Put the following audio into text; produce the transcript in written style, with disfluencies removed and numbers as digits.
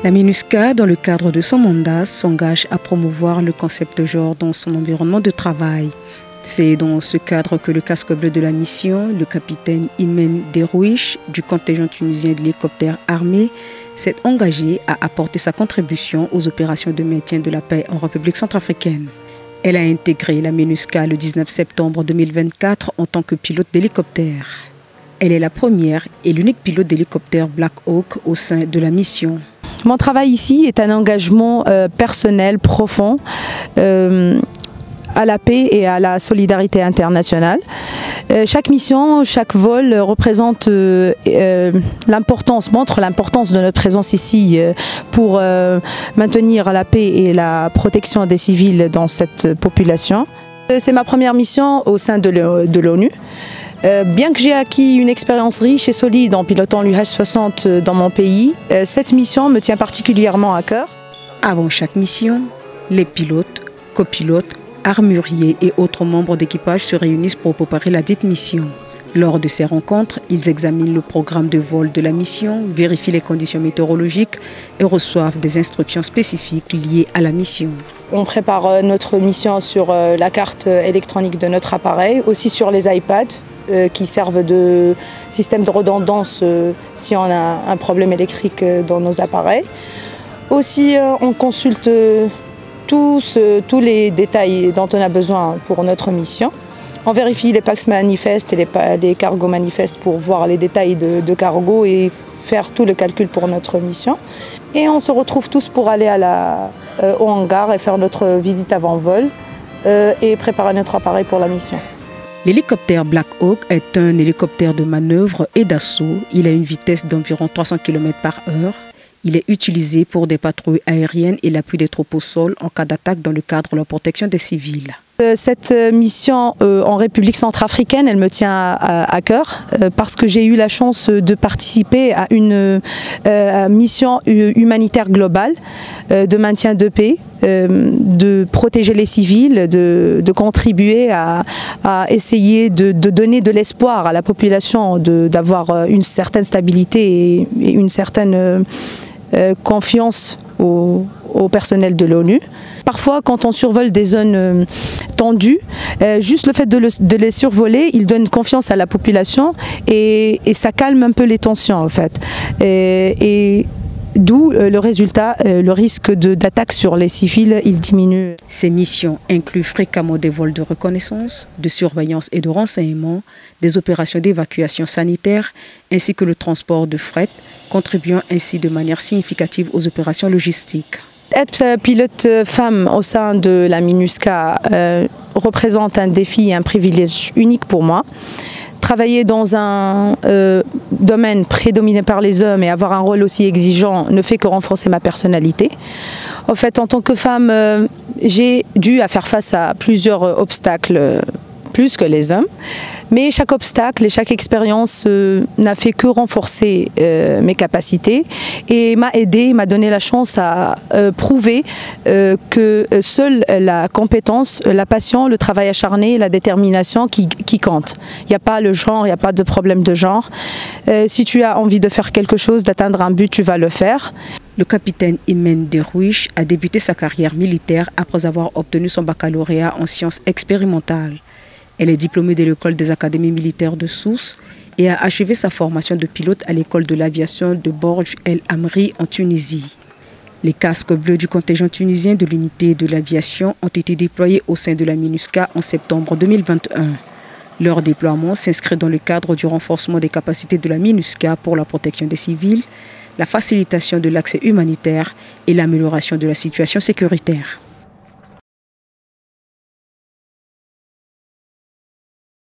La MINUSCA, dans le cadre de son mandat, s'engage à promouvoir le concept de genre dans son environnement de travail. C'est dans ce cadre que le casque bleu de la mission, le capitaine Imen Derouiche, du contingent tunisien de l'hélicoptère armé, s'est engagé à apporter sa contribution aux opérations de maintien de la paix en République centrafricaine. Elle a intégré la MINUSCA le 19 septembre 2024 en tant que pilote d'hélicoptère. Elle est la première et l'unique pilote d'hélicoptère Black Hawk au sein de la mission. Mon travail ici est un engagement personnel profond à la paix et à la solidarité internationale. Chaque mission, chaque vol représente montre l'importance de notre présence ici pour maintenir la paix et la protection des civils dans cette population. C'est ma première mission au sein de l'ONU. Bien que j'ai acquis une expérience riche et solide en pilotant l'UH-60 dans mon pays, cette mission me tient particulièrement à cœur. Avant chaque mission, les pilotes, copilotes, armuriers et autres membres d'équipage se réunissent pour préparer la dite mission. Lors de ces rencontres, ils examinent le programme de vol de la mission, vérifient les conditions météorologiques et reçoivent des instructions spécifiques liées à la mission. On prépare notre mission sur la carte électronique de notre appareil, aussi sur les iPads qui servent de système de redondance si on a un problème électrique dans nos appareils. Aussi, on consulte tous les détails dont on a besoin pour notre mission. On vérifie les PAX manifestes et les cargos manifestes pour voir les détails de cargo et faire tout le calcul pour notre mission. Et on se retrouve tous pour aller au hangar et faire notre visite avant vol et préparer notre appareil pour la mission. L'hélicoptère Black Hawk est un hélicoptère de manœuvre et d'assaut. Il a une vitesse d'environ 300 km/h. Il est utilisé pour des patrouilles aériennes et l'appui des troupes au sol en cas d'attaque dans le cadre de la protection des civils. Cette mission en République centrafricaine, elle me tient à cœur parce que j'ai eu la chance de participer à une mission humanitaire globale de maintien de paix, de protéger les civils, de contribuer à essayer de donner de l'espoir à la population, d'avoir une certaine stabilité et une certaine confiance au personnel de l'ONU. Parfois, quand on survole des zones tendues, juste le fait de les survoler, il donne confiance à la population et ça calme un peu les tensions en fait. Et d'où le résultat, le risque d'attaque sur les civils, il diminue. Ces missions incluent fréquemment des vols de reconnaissance, de surveillance et de renseignement, des opérations d'évacuation sanitaire ainsi que le transport de fret, contribuant ainsi de manière significative aux opérations logistiques. Être pilote femme au sein de la MINUSCA représente un défi et un privilège unique pour moi. Travailler dans un domaine prédominé par les hommes et avoir un rôle aussi exigeant ne fait que renforcer ma personnalité. En fait, en tant que femme, j'ai dû faire face à plusieurs obstacles, plus que les hommes. Mais chaque obstacle et chaque expérience n'a fait que renforcer mes capacités et m'a aidé, m'a donné la chance à prouver que seule la compétence, la passion, le travail acharné, la détermination qui comptent. Il n'y a pas le genre, il n'y a pas de problème de genre. Si tu as envie de faire quelque chose, d'atteindre un but, tu vas le faire. Le capitaine Imen Derouiche a débuté sa carrière militaire après avoir obtenu son baccalauréat en sciences expérimentales. Elle est diplômée de l'école des académies militaires de Sousse et a achevé sa formation de pilote à l'école de l'aviation de Borj El Amri en Tunisie. Les casques bleus du contingent tunisien de l'unité de l'aviation ont été déployés au sein de la MINUSCA en septembre 2021. Leur déploiement s'inscrit dans le cadre du renforcement des capacités de la MINUSCA pour la protection des civils, la facilitation de l'accès humanitaire et l'amélioration de la situation sécuritaire.